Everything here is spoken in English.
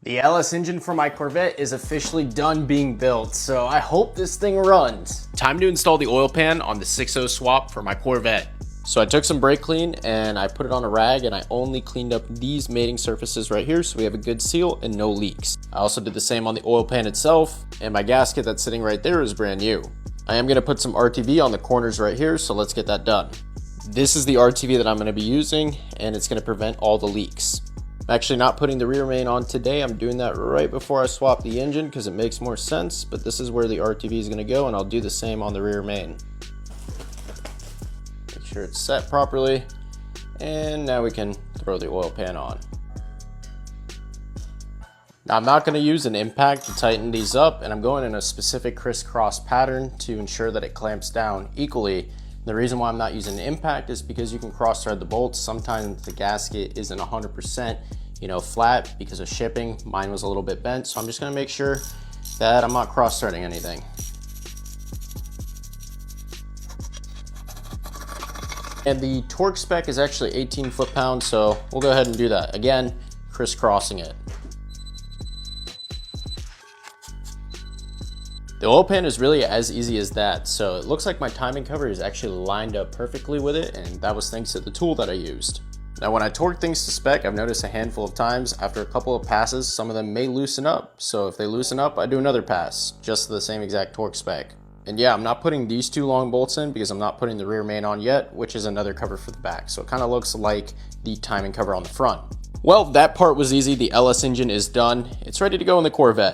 The LS engine for my Corvette is officially done being built, so I hope this thing runs. Time to install the oil pan on the 6.0 swap for my Corvette. So I took some brake clean and I put it on a rag, and I only cleaned up these mating surfaces right here so we have a good seal and no leaks. I also did the same on the oil pan itself, and my gasket that's sitting right there is brand new. I am going to put some RTV on the corners right here, so let's get that done. This is the RTV that I'm going to be using, and it's going to prevent all the leaks. I'm actually not putting the rear main on today. I'm doing that right before I swap the engine because it makes more sense, but this is where the RTV is going to go, and I'll do the same on the rear main. Make sure it's set properly, and now we can throw the oil pan on. Now I'm not going to use an impact to tighten these up, and I'm going in a specific crisscross pattern to ensure that it clamps down equally. The reason why I'm not using an impact is because you can cross thread the bolts. Sometimes the gasket isn't 100% flat because of shipping. Mine was a little bit bent, so I'm just going to make sure that I'm not cross threading anything. And the torque spec is actually 18 foot-pounds, so we'll go ahead and do that. Again, crisscrossing it. The oil pan is really as easy as that, so it looks like my timing cover is actually lined up perfectly with it, and that was thanks to the tool that I used. Now when I torque things to spec, I've noticed a handful of times after a couple of passes, some of them may loosen up. So if they loosen up, I do another pass, just the same exact torque spec. And yeah, I'm not putting these two long bolts in because I'm not putting the rear main on yet, which is another cover for the back. So it kind of looks like the timing cover on the front. Well, that part was easy. The LS engine is done. It's ready to go in the Corvette.